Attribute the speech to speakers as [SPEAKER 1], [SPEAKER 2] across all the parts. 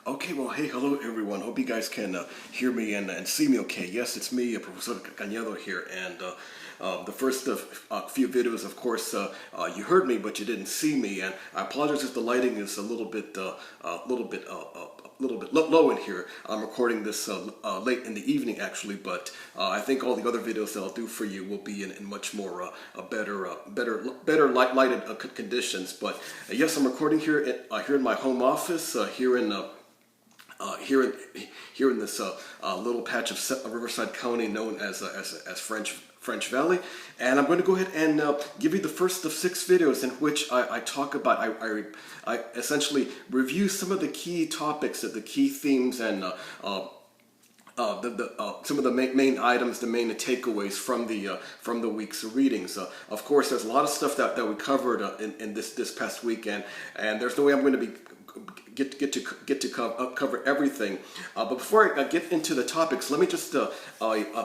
[SPEAKER 1] Okay, well, hey, hello everyone. Hope you guys can hear me and see me okay. Yes, it's me, Profesor Cañedo here, and the first few videos, of course, you heard me, but you didn't see me, and I apologize if the lighting is a little bit low in here. I'm recording this late in the evening, actually, but I think all the other videos that I'll do for you will be in much more better lighted conditions. But yes, I'm recording here in my home office here in this little patch of Riverside County known as French Valley, and I'm going to go ahead and give you the first of 6 videos in which I talk about I essentially review some of the key topics, the key themes, and some of the main items, the main takeaways from the week's readings. Of course, there's a lot of stuff that we covered in this past weekend, and there's no way I'm going to be get to cover everything. But before I get into the topics, let me just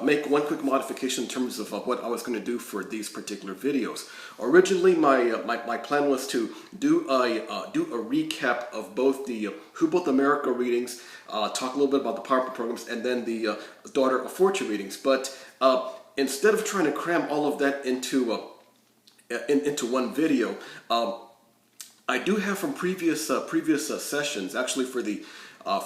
[SPEAKER 1] make one quick modification in terms of what I was going to do for these particular videos. Originally, my plan was to do a recap of both the Who Built America readings, talk a little bit about the PowerPoint programs, and then the Daughter of Fortune readings. But instead of trying to cram all of that into one video, I do have from previous sessions, actually for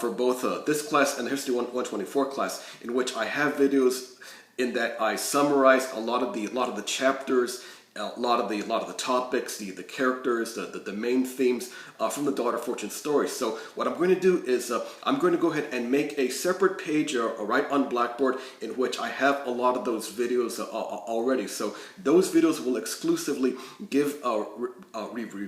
[SPEAKER 1] both this class and the History 124 class, in which I have videos in that I summarize a lot of the chapters, a lot of the topics, the characters, the main themes from the Daughter of Fortune story. So what I'm going to do is I'm going to go ahead and make a separate page right on Blackboard in which I have a lot of those videos already. So those videos will exclusively give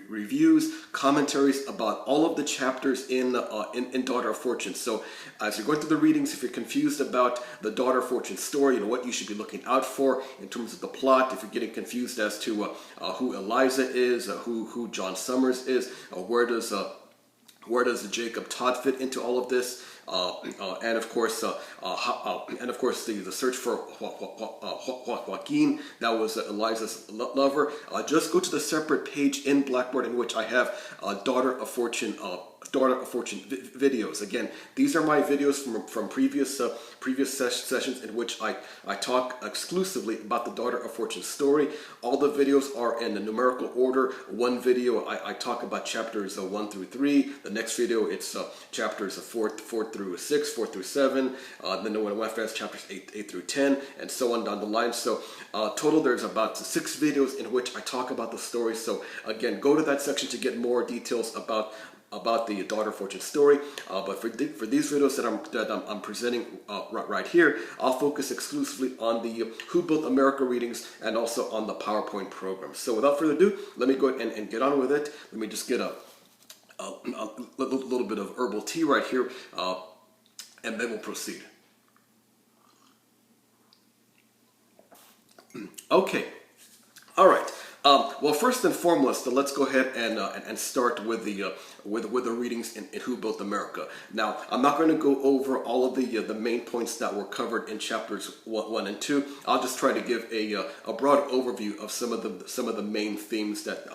[SPEAKER 1] reviews, commentaries about all of the chapters in Daughter of Fortune. So as you're going through the readings, if you're confused about the Daughter of Fortune story, what you should be looking out for in terms of the plot, if you're getting confused as to who Eliza is, who John Summers is, where does Jacob Todd fit into all of this, and of course the search for Joaquin, that was Eliza's lover. Just go to the separate page in Blackboard in which I have Daughter of Fortune videos. Again, these are my videos from previous sessions in which I talk exclusively about the Daughter of Fortune story. All the videos are in the numerical order. One video I talk about chapters 1 through 3. The next video it's chapters 4 through 6, 4 through 7. Then the one after that's chapters 8 through 10, and so on down the line. So total there's about 6 videos in which I talk about the story. So again, go to that section to get more details about the Daughter of Fortune story, but for these videos that I'm presenting right here, I'll focus exclusively on the Who Built America readings and also on the PowerPoint program. So without further ado, let me go ahead and get on with it. Let me just get a little bit of herbal tea right here, and then we'll proceed. Okay, all right. Well, first and foremost, let's go ahead and start with the readings in Who Built America. Now, I'm not going to go over all of the main points that were covered in chapters 1 and 2. I'll just try to give a broad overview of some of the main themes that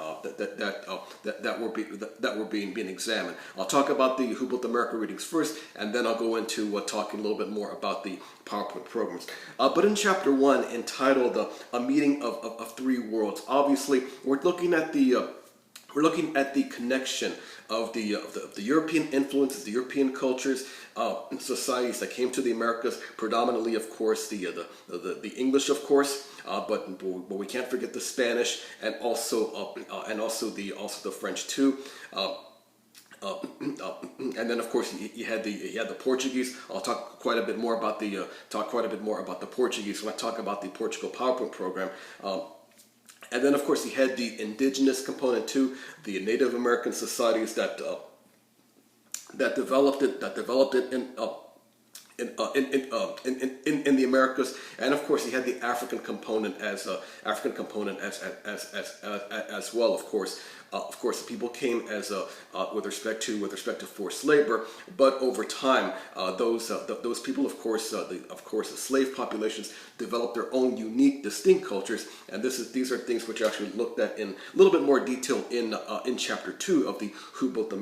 [SPEAKER 1] were being examined. I'll talk about the Who Built America readings first, and then I'll go into talking a little bit more about the PowerPoint programs. But in chapter 1, entitled "A Meeting of Three Worlds," obviously we're looking at the connection of the European influences, the European cultures, societies that came to the Americas, predominantly, of course, the English, of course, but we can't forget the Spanish and also the French too. And then, of course, you had the Portuguese. I'll talk quite a bit more about the Portuguese when I talk about the Portugal PowerPoint program. And then, of course, you had the indigenous component too, the Native American societies that developed it in the Americas, and of course he had the African component as well. Of course, people came as with respect to forced labor, but over time, those people, of course, the slave populations developed their own unique, distinct cultures, and these are things which are actually looked at in a little bit more detail in chapter 2 of the Who Built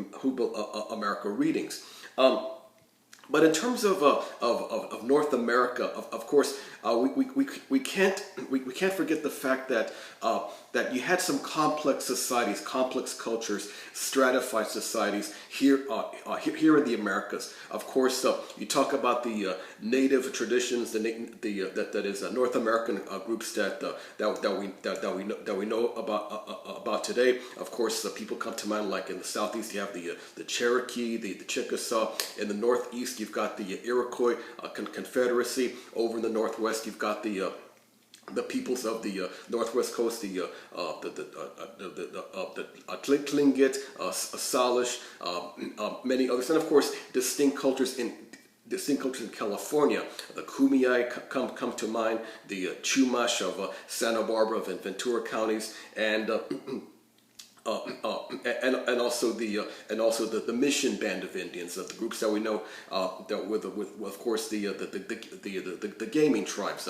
[SPEAKER 1] America readings. But in terms of North America, of course, we can't forget the fact that that you had some complex societies, complex cultures, stratified societies here in the Americas. Of course, you talk about the native traditions, that is North American groups that we know about today. Of course, people come to mind, like in the Southeast, you have the Cherokee, the Chickasaw. In the Northeast, you've got the Iroquois Confederacy. Over in the Northwest, you've got the peoples of the Northwest Coast, the Tlingit, Salish, many others, and of course distinct cultures in California. The Kumeyaay come to mind, the Chumash of Santa Barbara and Ventura counties, and also the Mission Band of Indians, the groups that we know, with of course the gaming tribes.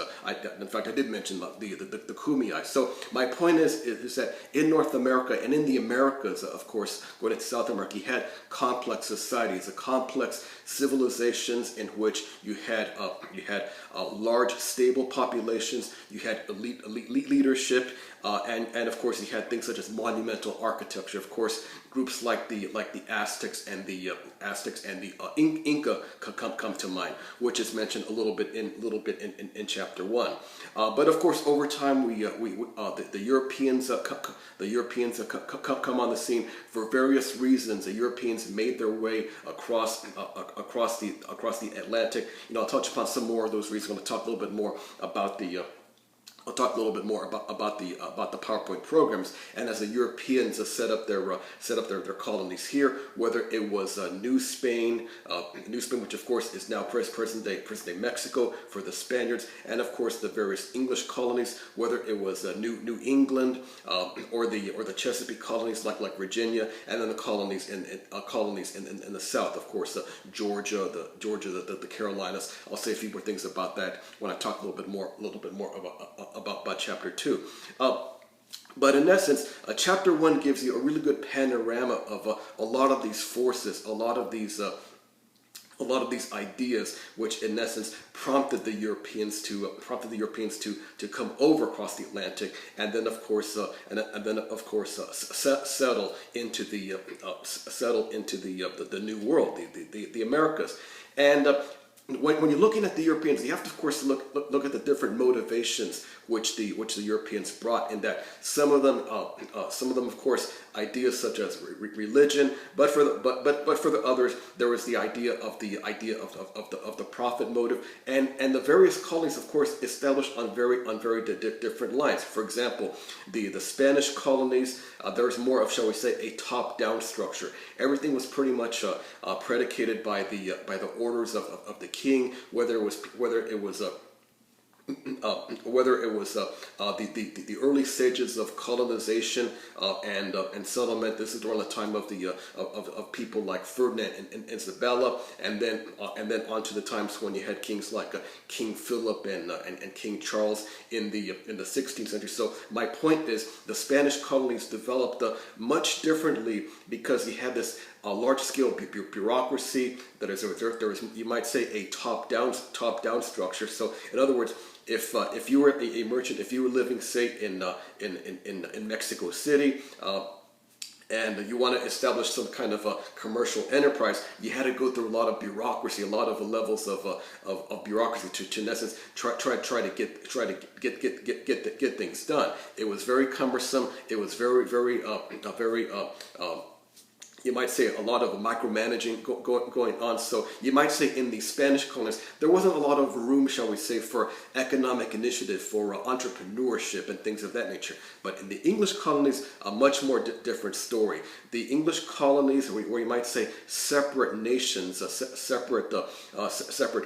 [SPEAKER 1] In fact, I did mention the Kumeyaay. So my point is that in North America and in the Americas, of course, going into South America, you had complex societies, complex civilizations in which you had large, stable populations. You had elite leadership, and of course you had things such as monumental architecture. Of course, groups like the Aztecs and the Inca come to mind, which is mentioned a little bit in chapter 1. But of course, over time, the Europeans come on the scene for various reasons. The Europeans made their way across the Atlantic. I'll touch upon some more of those reasons. I'm going to talk a little bit more about I'll talk a little bit more about the PowerPoint programs, and as the Europeans set up their colonies here, whether it was New Spain, which of course is now present day Mexico for the Spaniards, and of course the various English colonies, whether it was New England or the Chesapeake colonies like Virginia, and then the colonies in the South, of course, Georgia, the Carolinas. I'll say a few more things about that when I talk a little bit more about chapter 2. But in essence, chapter 1 gives you a really good panorama of a lot of these forces, a lot of these ideas, which in essence prompted the Europeans to come over across the Atlantic, and then of course settle into the New World, the Americas. And when you're looking at the Europeans, you have to, of course, look at the different motivations which the Europeans brought. In that some of them, of course, ideas such as religion, but for the others, there was the idea of the profit motive, and the various colonies, of course, established on very different lines. For example, the Spanish colonies, there was more of, shall we say, a top-down structure. Everything was pretty much predicated by the orders of the king, whether it was the early stages of colonization and settlement. This is during the time of people like Ferdinand and Isabella, and then on to the times when you had kings like King Philip and King Charles in the 16th century. So my point is, the Spanish colonies developed much differently because you had this large-scale bureaucracy. There was, you might say, a top-down structure. So in other words, if you were a merchant, if you were living, say, in Mexico City, and you want to establish some kind of a commercial enterprise, you had to go through a lot of bureaucracy, a lot of levels of bureaucracy to in essence try to get things done. It was very cumbersome. It was very you might say a lot of micromanaging going on. So you might say in the Spanish colonies, there wasn't a lot of room, shall we say, for economic initiative, for entrepreneurship and things of that nature. But in the English colonies, a much more different story. The English colonies, or you might say separate nations, separate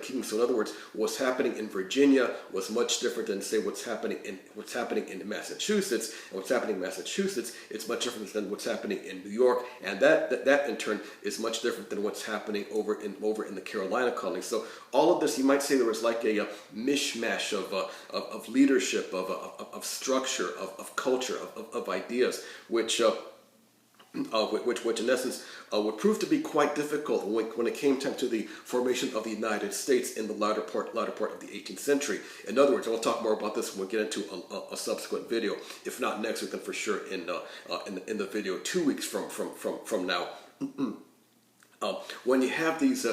[SPEAKER 1] kingdoms. So in other words, what's happening in Virginia was much different than, say, what's happening in Massachusetts. And what's happening in Massachusetts, it's much different than what's happening in New York, and that in turn is much different than what's happening over in the Carolina colonies. So all of this, you might say, there was like a mishmash of leadership, of structure, of culture, of ideas, which in essence would prove to be quite difficult when it came time to the formation of the United States in the latter part of the 18th century. In other words, and we'll talk more about this when we get into a subsequent video. If not next week, then for sure in the video 2 weeks from now. When you have these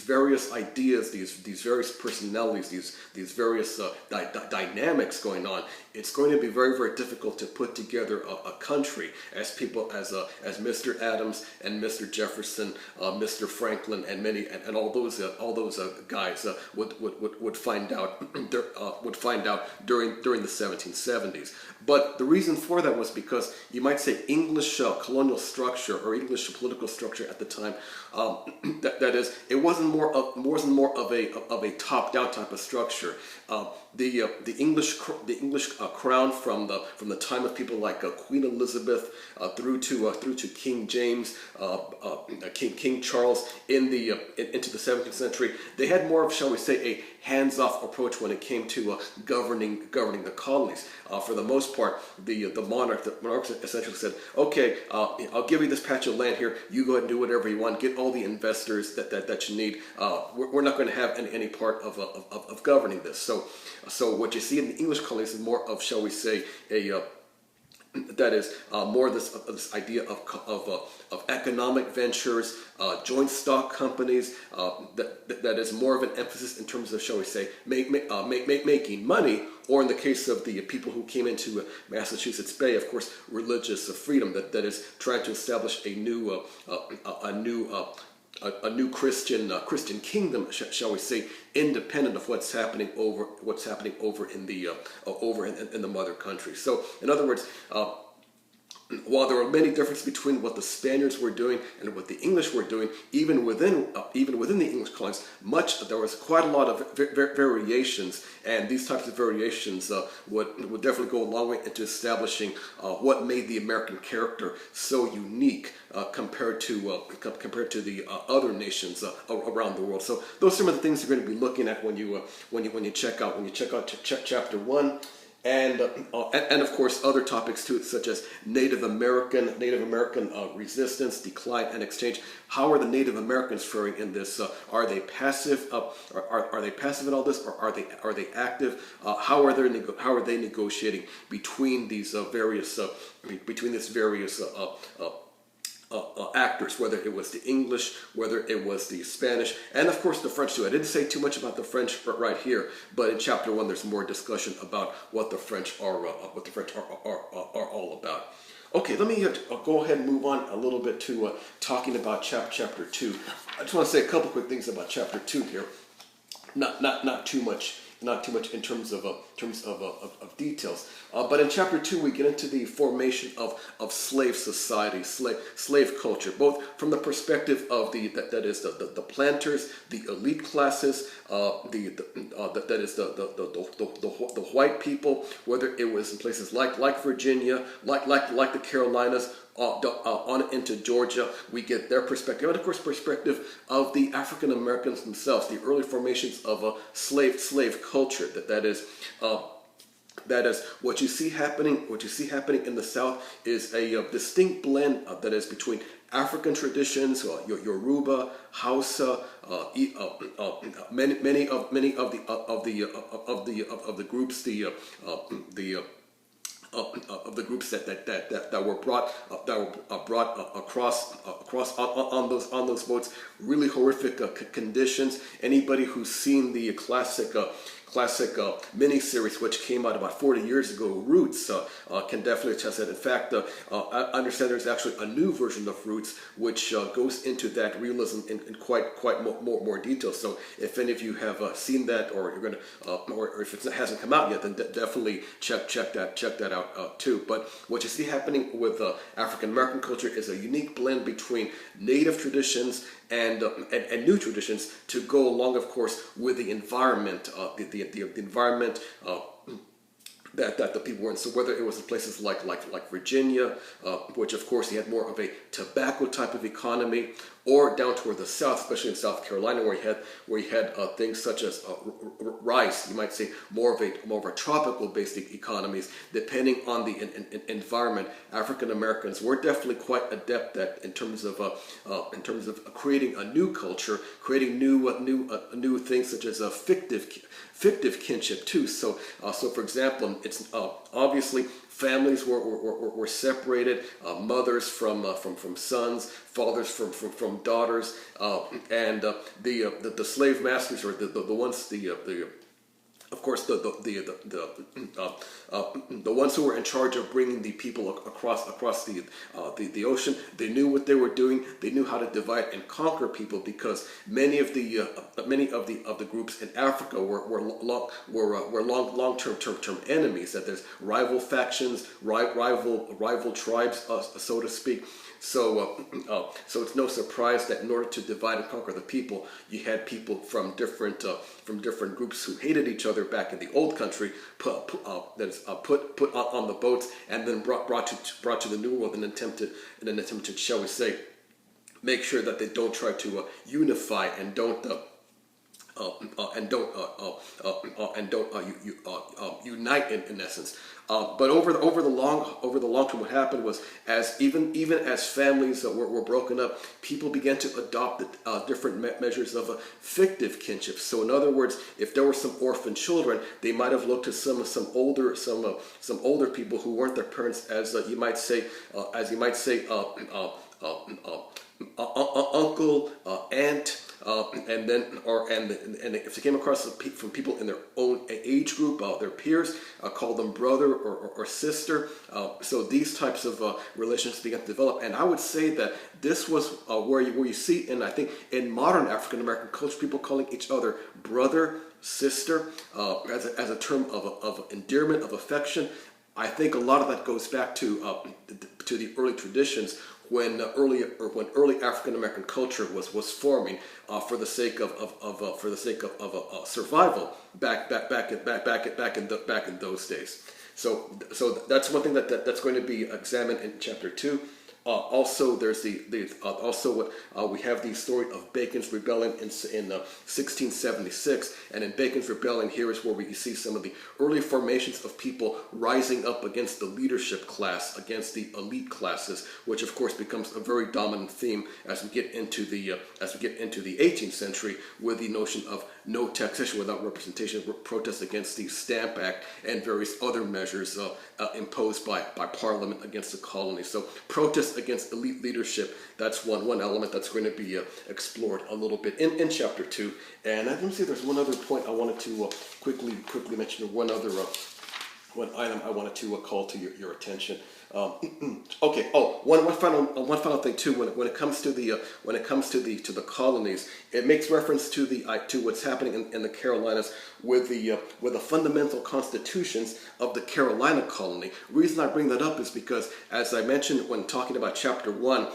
[SPEAKER 1] various ideas, these various personalities, these various dynamics going on, it's going to be very, very difficult to put together a country as people as Mr. Adams and Mr. Jefferson, Mr. Franklin, and all those guys would find out during the 1770s. But the reason for that was because you might say English colonial structure or English political structure at the time. That is, it wasn't more of a top-down type of structure. The English crown from the time of people like Queen Elizabeth through to King James, King Charles into the 17th century, they had more of, shall we say, a hands-off approach when it came to governing the colonies. For the most part, the monarchs essentially said, okay, I'll give you this patch of land here. You go ahead and do whatever you want. Get all the investors that you need. We're not going to have any part of governing this. So what you see in the English colonies is more of, shall we say, more this idea of economic ventures, joint stock companies. That is more of an emphasis in terms of, shall we say, making money, or in the case of the people who came into Massachusetts Bay, of course, religious freedom. That is trying to establish a new Christian kingdom, shall we say, independent of what's happening over in the mother country. So, in other words, while there were many differences between what the Spaniards were doing and what the English were doing, even within the English colonies, there was quite a lot of variations, and these types of variations would definitely go a long way into establishing what made the American character so unique compared to the other nations around the world. So those are some of the things you're going to be looking at when you check out chapter 1. And of course other topics too, such as Native American resistance, decline, and exchange. How are the Native Americans faring in this? Are they passive? Are they passive in all this, or are they active? How are they negotiating between these various actors, whether it was the English, whether it was the Spanish, and of course the French too. I didn't say too much about the French right here, but in chapter 1 there's more discussion about what the French are all about. Okay, let me go ahead and move on a little bit to talking about chapter 2. I just want to say a couple quick things about chapter 2 here. Not too much in terms of details. But in chapter 2, we get into the formation of slave society, slave culture, both from the perspective of the planters, the elite classes, the white people, whether it was in places like Virginia, like the Carolinas, on into Georgia. We get their perspective, and of course perspective of the African Americans themselves, the early formations of a slave culture. That is what you see happening in the South is a distinct blend that is between African traditions, Yoruba, Hausa, many of the groups, of the groups that were brought across on those boats. Really horrific conditions. Anybody who's seen the classic mini-series which came out about 40 years ago, Roots, can definitely attest that. In fact, I understand there's actually a new version of Roots which goes into that realism in quite more detail. So if any of you have seen that, or you're gonna, or if it hasn't come out yet, then definitely check that out too. But what you see happening with African American culture is a unique blend between native traditions and new traditions to go along, of course, with the environment, the environment that the people were in. So whether it was in places like Virginia, which of course you had more of a tobacco type of economy, or down toward the south, especially in South Carolina, where you had things such as rice. You might say more of a tropical based economies, depending on the environment. African Americans were definitely quite adept at in terms of creating a new culture, creating new things such as a fictive kinship too. So for example, it's obviously families were separated, mothers from sons, fathers from daughters, and the slave masters, or the ones of course, the ones who were in charge of bringing the people across the ocean, they knew what they were doing. They knew how to divide and conquer people, because many of the groups in Africa were long-term enemies. That there's rival factions, rival tribes, so to speak. So it's no surprise that in order to divide and conquer the people, you had people from different groups who hated each other back in the old country, put on the boats, and then brought to the New World in an attempt to, shall we say, make sure that they don't try to unify and don't unite in essence. But over the long term, what happened was, as even as families were broken up, people began to adopt different measures of a fictive kinship. So in other words, if there were some orphan children, they might have looked to some older people who weren't their parents, as you might say uncle, aunt. And if they came across from people in their own age group, their peers, called them brother or sister. So these types of relations began to develop, and I would say that this was where you see, I think in modern African American culture, people calling each other brother, sister, as a term of endearment, of affection. I think a lot of that goes back to the early traditions, when early African American culture was forming for the sake of survival back in those days. So that's one thing that's going to be examined in chapter 2. Also, there's we have the story of Bacon's rebellion in 1676, and in Bacon's rebellion, here is where we see some of the early formations of people rising up against the leadership class, against the elite classes, which of course becomes a very dominant theme as we get into the 18th century, with the notion of no taxation without representation, protest against the Stamp Act, and various other measures imposed by Parliament against the colonies. So protest against elite leadership, that's one element that's going to be explored a little bit in chapter 2. And let me see, there's one other point I wanted to quickly mention, one item I wanted to call to your attention. Okay. Oh, one final thing too. When it comes to the colonies, it makes reference to what's happening in the Carolinas with the fundamental constitutions of the Carolina colony. The reason I bring that up is because, as I mentioned when talking about chapter 1,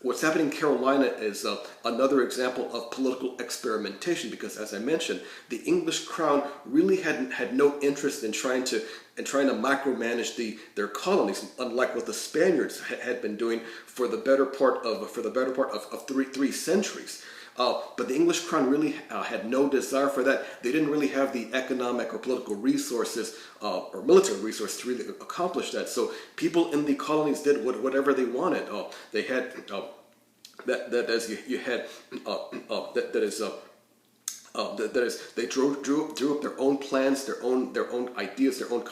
[SPEAKER 1] what's happening in Carolina is another example of political experimentation, because, as I mentioned, the English crown really had no interest in trying to micromanage their colonies, unlike what the Spaniards had been doing for the better part of three centuries. But the English crown really had no desire for that. They didn't really have the economic or political resources or military resources to really accomplish that. So people in the colonies did whatever they wanted. They had that is, they drew up their own plans, their own ideas, their own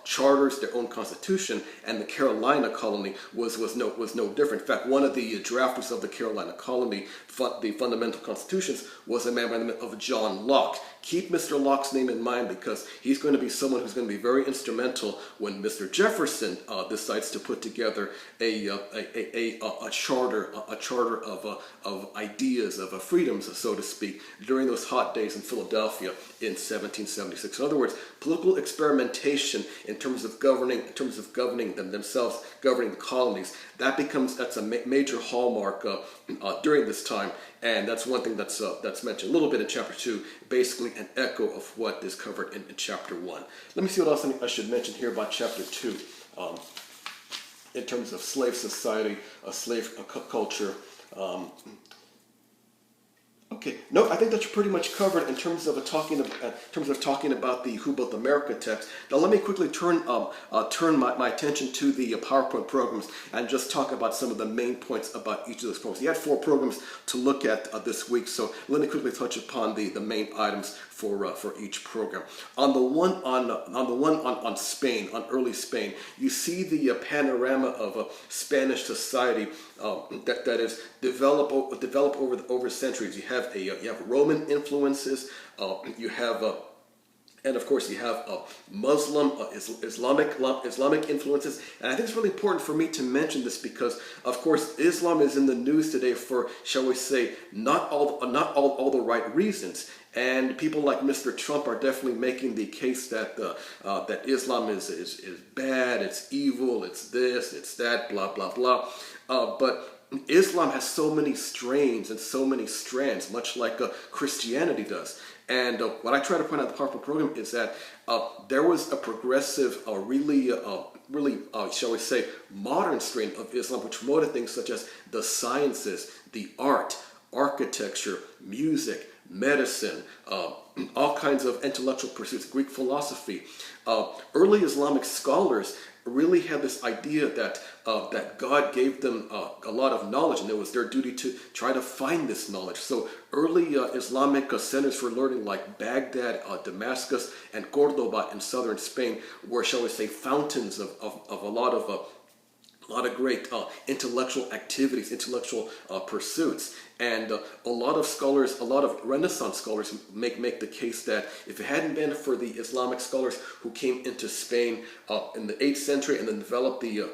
[SPEAKER 1] charters, their own constitution, and the Carolina colony was no different. In fact, one of the drafters of the Carolina colony, the fundamental constitutions, was a man by the name of John Locke. Keep Mr. Locke's name in mind, because he's going to be someone who's going to be very instrumental when Mr. Jefferson decides to put together a charter of ideas, of freedoms, so to speak, during those hot days in Philadelphia in 1776. In other words, political experimentation in terms of governing themselves, governing the colonies, that's a major hallmark during this time. And that's one thing that's mentioned a little bit in chapter 2, basically an echo of what is covered in chapter 1. Let me see what else I should mention here about chapter 2 in terms of slave society, slave culture. Okay, no, I think that's pretty much covered in terms of talking about the Who Built America text. Now, let me quickly turn my attention to the PowerPoint programs and just talk about some of the main points about each of those programs. You had 4 programs to look at this week, so let me quickly touch upon the main items for each program. On the one on Spain, on early Spain, you see the panorama of Spanish society that is developed over centuries. You have Roman influences. You have and of course, you have Muslim, Islamic influences. And I think it's really important for me to mention this because, of course, Islam is in the news today for, shall we say, not all the right reasons. And people like Mr. Trump are definitely making the case that that Islam is bad, it's evil, it's this, it's that, blah, blah, blah. But Islam has so many strains and so many strands, much like Christianity does. And what I try to point out in the PowerPoint program is that there was a progressive, really, shall we say, modern strain of Islam, which promoted things such as the sciences, the art, architecture, music, medicine, all kinds of intellectual pursuits, Greek philosophy. Early Islamic scholars really had this idea that that God gave them a lot of knowledge, and it was their duty to try to find this knowledge. So early Islamic centers for learning like Baghdad, Damascus, and Cordoba in southern Spain were, shall we say, fountains of a lot of great intellectual activities, intellectual pursuits. And a lot of scholars, a lot of Renaissance scholars make the case that if it hadn't been for the Islamic scholars who came into Spain in the 8th century and then developed the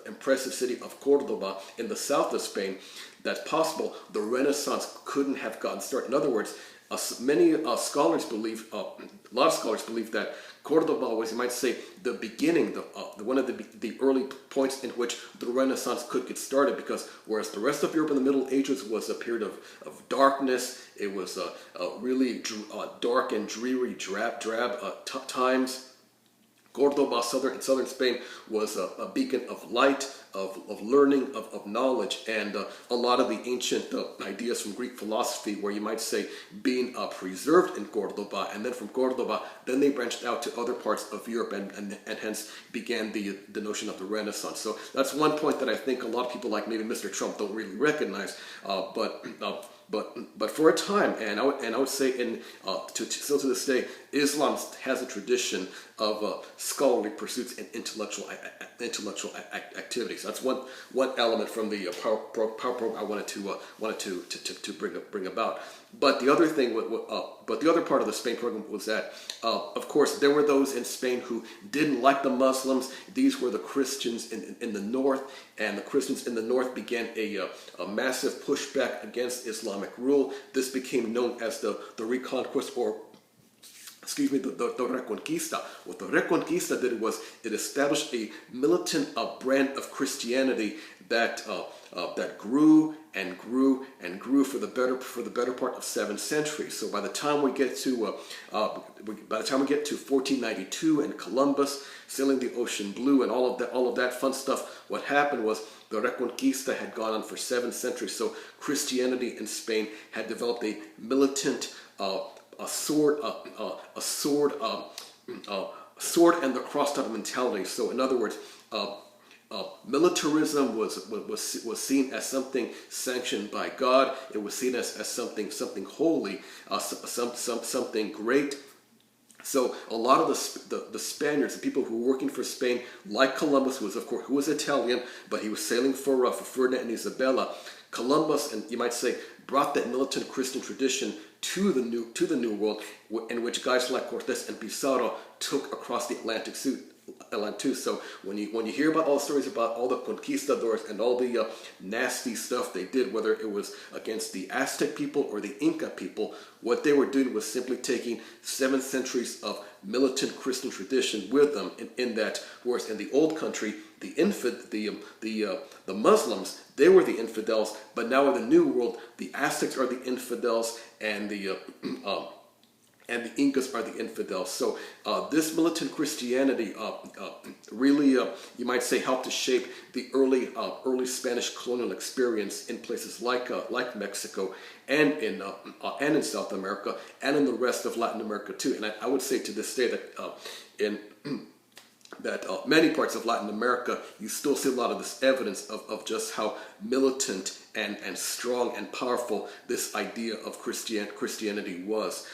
[SPEAKER 1] impressive city of Cordoba in the south of Spain, that's possible the Renaissance couldn't have gotten started. In other words, many scholars believe, a lot of scholars believe that Cordoba was, you might say, the beginning, one of the early points in which the Renaissance could get started, because whereas the rest of Europe in the Middle Ages was a period of darkness, it was really dark and dreary, drab times. Cordoba, southern Spain, was a beacon of light, of learning, of knowledge, and a lot of the ancient ideas from Greek philosophy, where you might say, being preserved in Cordoba, and then from Cordoba, then they branched out to other parts of Europe, and hence began the notion of the Renaissance. So that's one point that I think a lot of people like maybe Mr. Trump don't really recognize, but for a time, and I would say, still to this day, Islam has a tradition of scholarly pursuits and intellectual activities. That's one element from the power program I wanted to bring about. But the other thing, but the other part of the Spain program was that, of course, there were those in Spain who didn't like the Muslims. These were the Christians in the north, and the Christians in the north began a massive pushback against Islamic rule. This became known as the Reconquest, or the Reconquista. What the Reconquista did was it established a militant brand of Christianity that grew and grew and grew for the better part of 7 centuries. So by the time we get to 1492 and Columbus sailing the ocean blue and all of that fun stuff, what happened was the Reconquista had gone on for 7 centuries. So Christianity in Spain had developed a militant sword and the cross type of mentality. So in other words, militarism was seen as something sanctioned by God. It was seen as something holy, something great. So a lot of the Spaniards, the people who were working for Spain, like Columbus, who was Italian, but he was sailing for Ferdinand and Isabella. Columbus, and you might say, brought that militant Christian tradition to the New World, in which guys like Cortes and Pizarro took across the Atlantic too. So when you hear about all the stories about all the conquistadors and all the nasty stuff they did, whether it was against the Aztec people or the Inca people, what they were doing was simply taking 7 centuries of militant Christian tradition with them. In that, whereas in the old country, the Muslims, they were the infidels, but now in the New World, the Aztecs are the infidels, and the Incas are the infidels. So this militant Christianity really, you might say, helped to shape the early Spanish colonial experience in places like Mexico and in South America and in the rest of Latin America too. And I would say to this day that many parts of Latin America, you still see a lot of this evidence of just how militant and strong and powerful this idea of Christianity was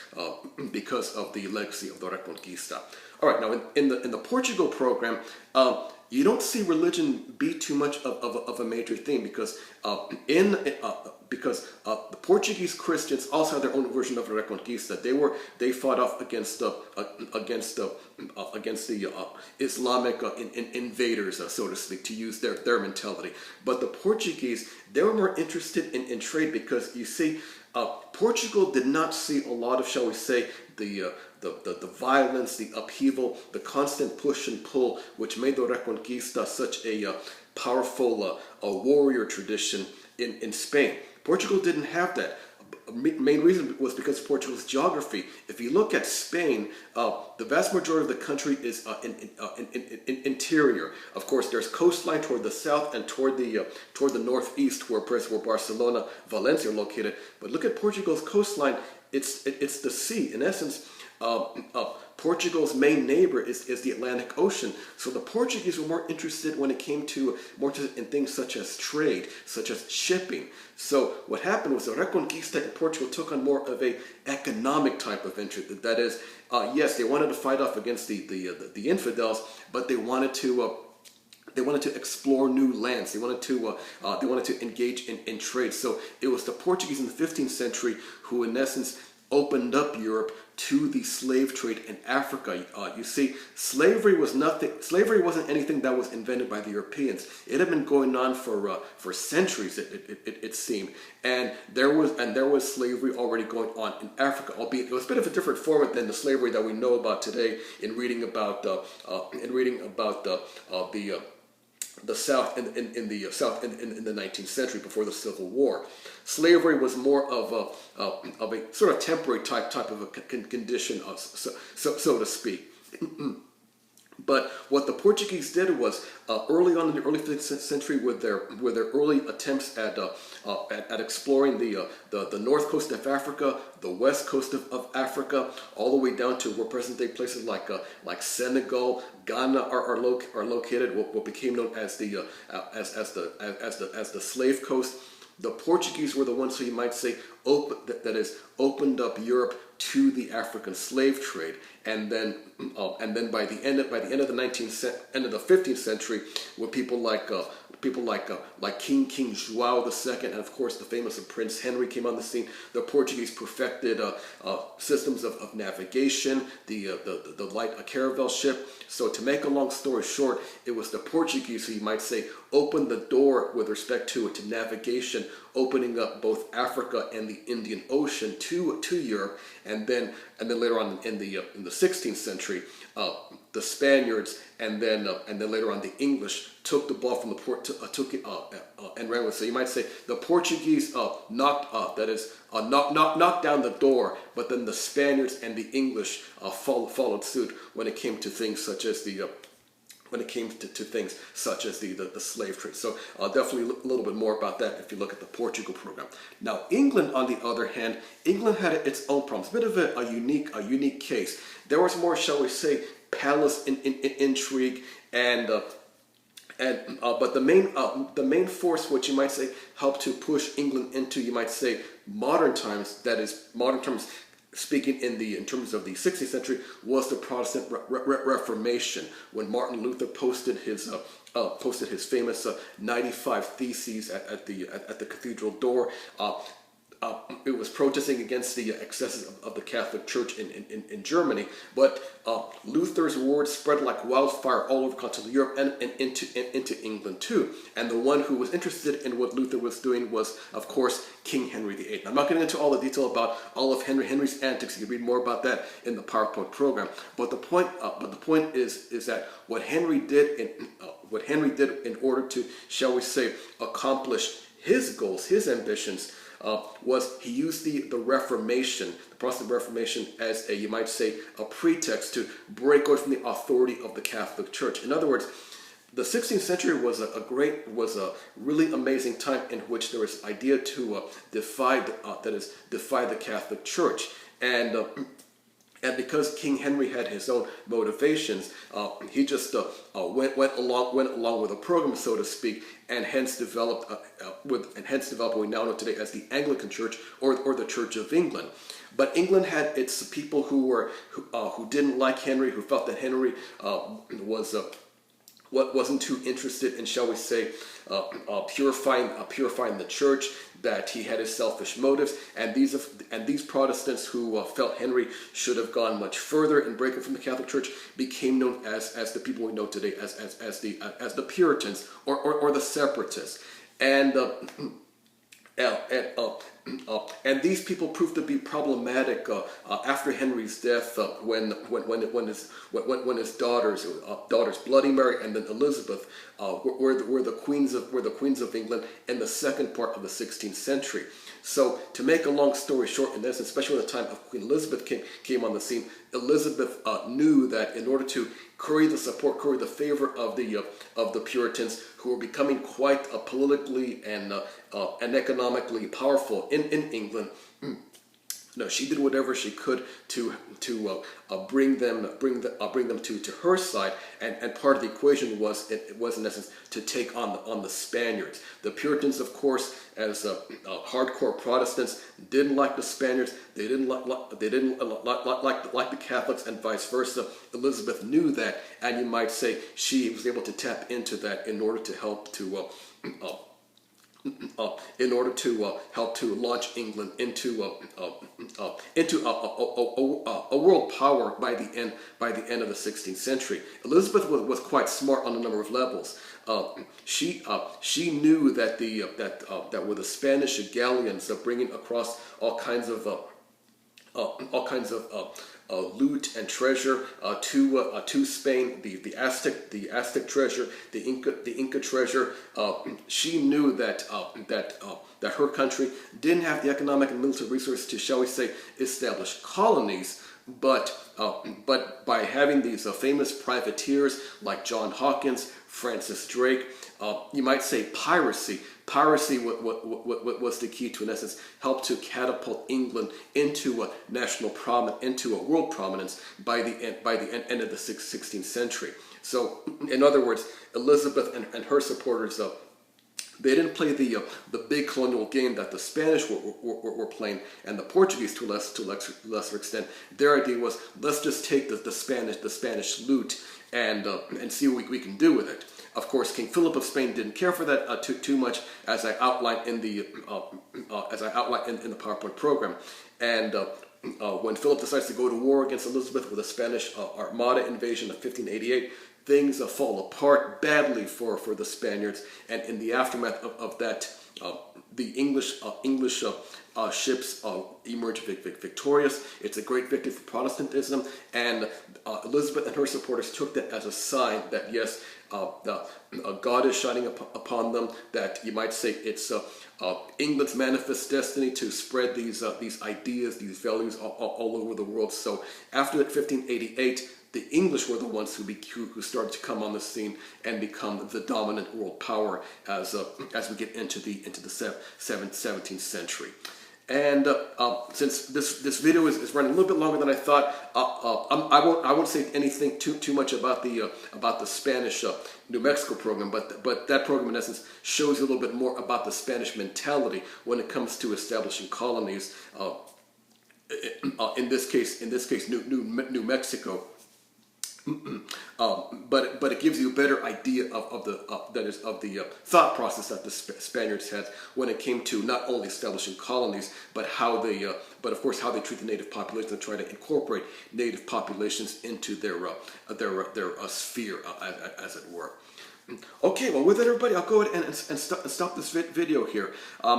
[SPEAKER 1] because of the legacy of the Reconquista. All right, now in the Portugal program, you don't see religion be too much of a major theme because the Portuguese Christians also had their own version of the Reconquista. They fought off against the Islamic invaders, so to speak, to use their mentality. But the Portuguese, they were more interested in trade because you see, Portugal did not see a lot of, shall we say, the violence, the upheaval, the constant push and pull, which made the Reconquista such a powerful warrior tradition in Spain. Portugal didn't have that. Main reason was because of Portugal's geography. If you look at Spain, the vast majority of the country is interior. Of course, there's coastline toward the south and toward the northeast, where Barcelona, Valencia are located. But look at Portugal's coastline. It's the sea. In essence, Portugal's main neighbor is the Atlantic Ocean. So the Portuguese were more interested when it came to in things such as trade, such as shipping. So what happened was the Reconquista in Portugal took on more of a economic type of interest. That is, yes, they wanted to fight off against the infidels, but they wanted to explore new lands. They wanted to engage in trade. So it was the Portuguese in the 15th century who, in essence, opened up Europe to the slave trade in Africa. You see, slavery wasn't anything that was invented by the Europeans. It had been going on for centuries, it seemed, and there was slavery already going on in Africa. Albeit it was a bit of a different format than the slavery that we know about today in reading about the South in the 19th century before the Civil War. Slavery was more of a sort of temporary type of a condition, so to speak. But what the Portuguese did was early on in the early 15th century, with their early attempts at exploring the north coast of Africa, the west coast of Africa, all the way down to where present-day places like Senegal, Ghana are located. What became known as the slave coast. The Portuguese were the ones who, you might say, opened up Europe to the African slave trade, and then by the end of the 15th century, with people like King João II, and of course the famous Prince Henry came on the scene, the Portuguese perfected systems of navigation, the light caravel ship. So to make a long story short, it was the Portuguese who, you might say, opened the door with respect to navigation, opening up both Africa and the Indian Ocean to Europe, and then later on in the 16th century, the Spaniards and then later on the English took the ball from the port, took it and ran with it. So you might say the Portuguese knocked down the door, but then the Spaniards and the English followed suit when it came to things such as the slave trade. So definitely a little bit more about that if you look at the Portugal program. Now England, on the other hand, England had its own problems. A bit of a unique case. There was more, shall we say, palace intrigue and But the main force, which you might say helped to push England into, you might say, modern times, that is modern terms speaking in terms of the 16th century, was the Protestant Reformation, when Martin Luther posted his famous 95 Theses at the cathedral door. It was protesting against the excesses of the Catholic Church in Germany, but Luther's words spread like wildfire all over continental Europe and into England too. And the one who was interested in what Luther was doing was, of course, King Henry VIII. I'm not getting into all the detail about all of Henry's antics. You can read more about that in the PowerPoint program. But the point is that what Henry did in order to, shall we say, accomplish his goals, his ambitions, was he used the Reformation, the Protestant Reformation, as a, you might say, a pretext to break away from the authority of the Catholic Church. In other words, the 16th century was a really amazing time in which there was idea to defy the Catholic Church, and because King Henry had his own motivations, he just went along with a program, so to speak, and hence developed what we now know today as the Anglican Church or the Church of England. But England had its people who didn't like Henry, who felt that Henry wasn't too interested in, shall we say, purifying the church, that he had his selfish motives, and these Protestants who felt Henry should have gone much further in breaking from the Catholic Church became known as the people we know today as the Puritans or the Separatists, and these people proved to be problematic after Henry's death, when his daughters Bloody Mary and then Elizabeth were the queens of England in the second part of the 16th century. So, to make a long story short, in this, especially when the time of Queen Elizabeth came on the scene, Elizabeth knew that in order to curry the favor of the Puritans, who were becoming quite politically and economically powerful in England, no, she did whatever she could to bring them to her side, and part of the equation was in essence to take on the Spaniards. The Puritans, of course, as hardcore Protestants, didn't like the Spaniards. They didn't like the Catholics, and vice versa. Elizabeth knew that, and you might say she was able to tap into that in order to help to help to launch England into a world power by the end of the 16th century. Elizabeth was quite smart on a number of levels. She knew that that were the Spanish galleons bringing across all kinds of loot and treasure to Spain, the Aztec treasure, the Inca treasure. She knew that her country didn't have the economic and military resources to, shall we say, establish colonies, but by having these famous privateers like John Hawkins, Francis Drake, you might say piracy. Piracy was the key to, in essence, help to catapult England into a national prominence, into a world prominence by the end of the 16th century. So, in other words, Elizabeth and her supporters, they didn't play the big colonial game that the Spanish were playing, and the Portuguese to a lesser extent. Their idea was, let's just take the Spanish loot and see what we can do with it. Of course, King Philip of Spain didn't care for that too much, as I outlined in the PowerPoint program. And when Philip decides to go to war against Elizabeth with a Spanish Armada invasion of 1588, things fall apart badly for the Spaniards. And in the aftermath of that, the English ships emerge victorious. It's a great victory for Protestantism, and Elizabeth and her supporters took that as a sign that yes, God is shining upon them. That you might say it's England's manifest destiny to spread these ideas, these values all over the world. So after that 1588. The English were the ones who started to come on the scene and become the dominant world power as we get into the 17th century. And since this video is running a little bit longer than I thought, I won't say anything too much about the Spanish New Mexico program, but that program in essence shows you a little bit more about the Spanish mentality when it comes to establishing colonies. In this case, New Mexico. But it gives you a better idea of the thought process that the Spaniards had when it came to not only establishing colonies, but of course how they treat the native population and try to incorporate native populations into their sphere, as it were. Okay, well, with that, everybody, I'll go ahead and stop this video here.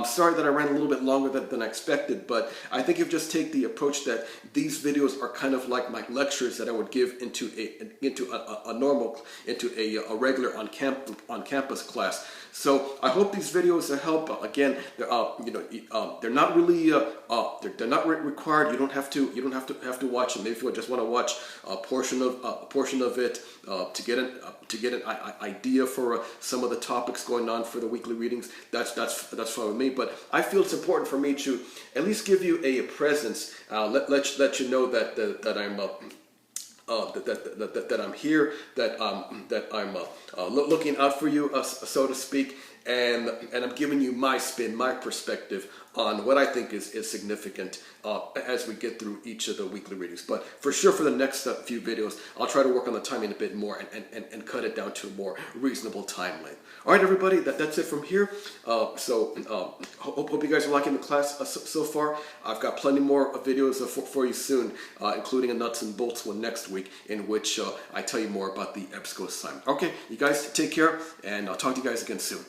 [SPEAKER 1] Sorry that I ran a little bit longer than I expected, but I think if you just take the approach that these videos are kind of like my lectures that I would give into a regular on campus class. So I hope these videos help. Again, they're not really they're not required. You don't have to watch them. Maybe if you just want to watch a portion of it to get an idea for some of the topics going on for the weekly readings, that's fine with me. But I feel it's important for me to at least give you a presence, let you know that I'm that I'm here, that I'm looking out for you, so to speak, and I'm giving you my spin, my perspective on what I think is significant as we get through each of the weekly readings. But for sure, for the next few videos, I'll try to work on the timing a bit more and cut it down to a more reasonable time length. All right, everybody, that's it from here. Hope you guys are liking the class so far. I've got plenty more videos for you soon, including a nuts and bolts one next week, in which I tell you more about the EBSCO assignment. Okay, you guys take care, and I'll talk to you guys again soon.